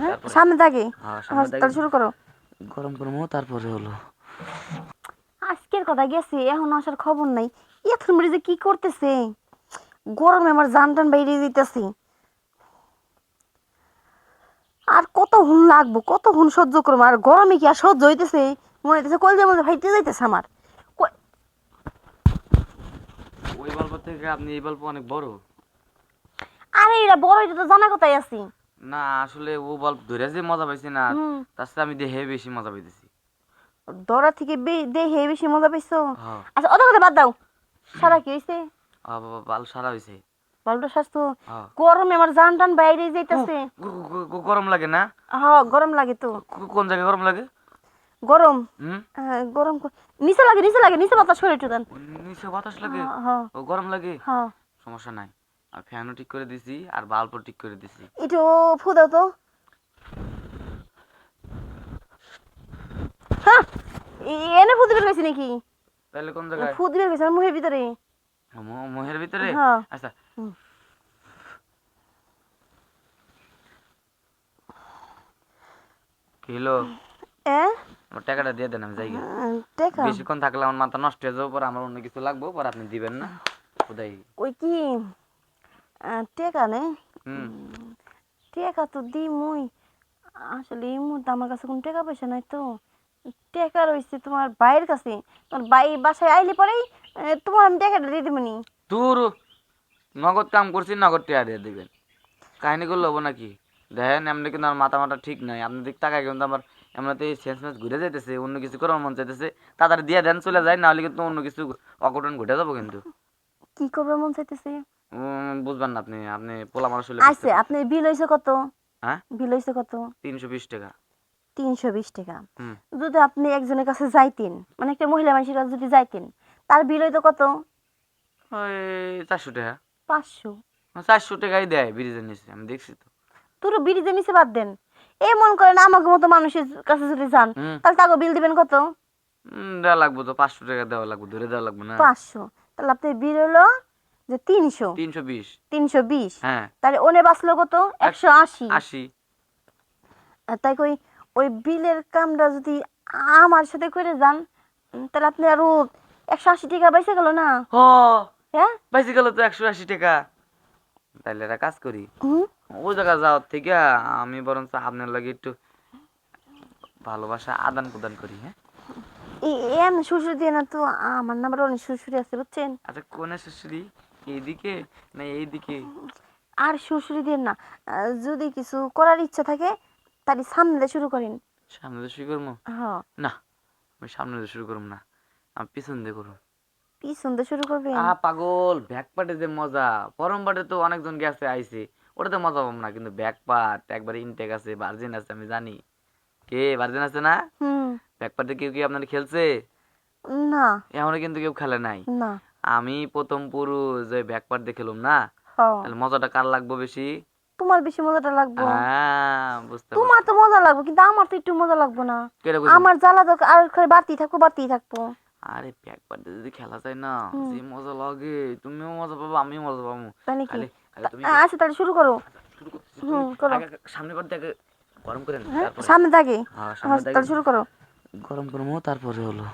হ্যাঁ তারপরে সামনে থাকে। হ্যাঁ সামনে থেকে তাহলে শুরু করো। গরম করবো তারপরে হলো। আজকের কথা গেছে, এখন আসার খবর নাই। এখন মেরে যে কি করতেছে, গরমে আমার জান টান বাইরে দিতেছে। আর কত হুন লাগবো, কত হুন সহ্য করবো, আর গরমে কি আর সহ্য হইতেছে? মনে হইতেছে কলজের মধ্যে ফাইটে যাইতেছে আমার। ওই গল্প থেকে আপনি এই গল্প অনেক বড়। আরে এরা বড়, এটা তো জানা কথাই আছি। না আসলে ও গল্প ধরে যে মজা পাইছি না, হুম। তাছাড়া আমি দেখে বেশি মজা পাইতেছি। দরা থেকে দেহে বেশি মজা পাইছো? হ্যাঁ। আচ্ছা অত কথা বাদ দাও। সারা কি হয়েছে? বাবা বাল সারা হয়েছে। ভালোটা স্বাস্থ্য? হ্যাঁ। গরমে আমার জান টান বাইরে যাইতেছে। গরম লাগে না? হ্যাঁ গরম লাগে তো। কোন জায়গায় গরম লাগে? গরম। হুম। গরম নিচে লাগে, নিচে লাগে, নিচে বাতাস করে একটু দেন। নিচে বাতাস লাগে? হ্যাঁ হ্যাঁ ও গরম লাগে? হ্যাঁ। সমস্যা নাই, আর ফ্যানও ঠিক করে দিছি আর বাল্বও ঠিক করে দিছি। একটু ফু দাও তো। হ্যাঁ এনে ফু দিবে গেছি নাকি? তাহলে কোন জায়গায়? ফু দিবে গেছে আমার মুখের ভিতরে। মোহের ভিতরে? হ্যাঁ। আচ্ছা। হুম। কি হলো? এ আমার টাকাটা দিয়ে দেন, আমি যাই গে। টেকা বেশিক্ষণ থাকলে আমার মাথা নষ্ট হয়ে যাবো, পরে আমার অন্য কিছু লাগবো, পরে আপনি দিবেন না। খুদাই। ওই কি টেকা নে? হুম। টেকা তো দিমুই, আসলে এই মুহূর্তে আমার কাছে কোনো টাকা পয়সা নাই তো। টাকা রয়েছে তোমার ভাইয়ের কাছে। তোমার ভাই বাসায় আইলে পরেই তোমার আমি টাকাটা দিয়ে দেবনি। দূর, নগদ কাম করছি, নগদ টাকা দিয়ে দিবেন। কাহিনী করলে হবো নাকি? দেখেন এমনি কিন্তু আমার মাথা মাথা ঠিক নাই, আপনার দিক টাকায় কিন্তু আমার এমনিতে সেন্স মেন্স ঘুরে যাইতেছে, অন্য কিছু করার মন চাইতেছে। তাড়াতাড়ি দিয়ে দেন, চলে যায়, নাহলে কিন্তু অন্য কিছু অঘটন ঘটে যাবো কিন্তু। কি করবে মন চাইতেছে? বুঝবেন না আপনি, আপনি পোলা মানুষ হলে বুঝতে আচ্ছা পারতেন। আপনার বিল হয়েছে কত? হ্যাঁ, বিল হয়েছে কত? 320 টাকা। 320 টাকা। হুম। যদি আপনি একজনের কাছে যাইতেন, মানে একটা মহিলা মানুষের কাছে যদি যাইতেন, তার বিল হইতো কত? ওই 400 টাকা। 500। 400 টাকাই দেয় ব্রিজের নিচে, আমি দেখছি তো। তোর বিড়িতে নিচে বাদ দেন, এই মন করেন আমাকে মতো মানুষের কাছে যদি যান, হুম। তাহলে তাকে বিল দিবেন কত? দেওয়া লাগবো তো, 500 টাকা দেওয়া লাগবে, ধরে দেওয়া লাগবে না? 500। তাহলে আপনার বিল হলো যে 300। 320। 320। হ্যাঁ। তাহলে ওনে বাঁচলো কত? 180। 80। তাই কই ওই বিলের কামটা যদি আমার সাথে করে যান, তাহলে আপনি আরো 180 টাকা বেঁচে গেল না? ও, হ্যাঁ। বেশি গেল তো 180 টাকা। তাইলে একটা কাজ করি, হুম। ওই জায়গা যাওয়ার থেকে আমি বরঞ্চ আপনার লাগে একটু ভালোবাসা আদান প্রদান করি। হ্যাঁ। এম শ্বশুর দিয়ে না তো, আমার নাম্বার অনেক শ্বশুরি আছে বুঝছেন। আচ্ছা, কোনে শ্বশুরি? এইদিকে না এইদিকে? আর শ্বশুরি দিয়ে না, যদি কিছু করার ইচ্ছা থাকে তাহলে সামনে দিয়ে শুরু করেন। সামনে দিয়ে শুরু করবো? হ্যাঁ। না, আমি সামনে দিয়ে শুরু করবো না, আমি পিছন দিয়ে করবো। পিছন দিয়ে শুরু করবেন? পাগল, ব্যাক পার্টে যে মজা, পরম পার্টে তো অনেকজন গেছে আইছে, ওটাতে মজা পাবো না, কিন্তু ব্যাক পার্ট একবার ইনটেক আছে, ভার্জিন আছে, আমি জানি। কে ভার্জিন আছে না? হুম। ব্যাক পার্টে কেউ কি আপনার খেলছে? না এমন কিন্তু কেউ খেলে নাই। না। আমি প্রথম পুরুষ যে ব্যাক পার্ট দিয়ে খেলুম না, হ্যাঁ। তাহলে মজাটা কার লাগবো বেশি? তোমার বেশি মজাটা লাগবো। হ্যাঁ, বুঝতে তোমার পারছি। তো মজা লাগবে, কিন্তু আমার তো একটু মজা লাগবো না? কেটে কইছেন? আমার জ্বালা তো আর খালি বাড়তেই থাকবো, বাড়তেই থাকবো। আরে ব্যাক পার্ট দিয়ে যদি খেলা যায় না, হুম। যে মজা লাগে, তুমিও মজা পাবো, আমিও মজা পাবো। তাই নাকি? খালি খালি তুমি আচ্ছা তাহলে শুরু করো। শুরু করতেছি, তুমি হুম করো। আগে সামনে বার থেকে গরম করেন, হ্যাঁ তারপরে। সামনে থাকে। হ্যাঁ, সামনে আচ্ছা থেকে তাহলে শুরু করো। গরম করবো তারপরে হলো।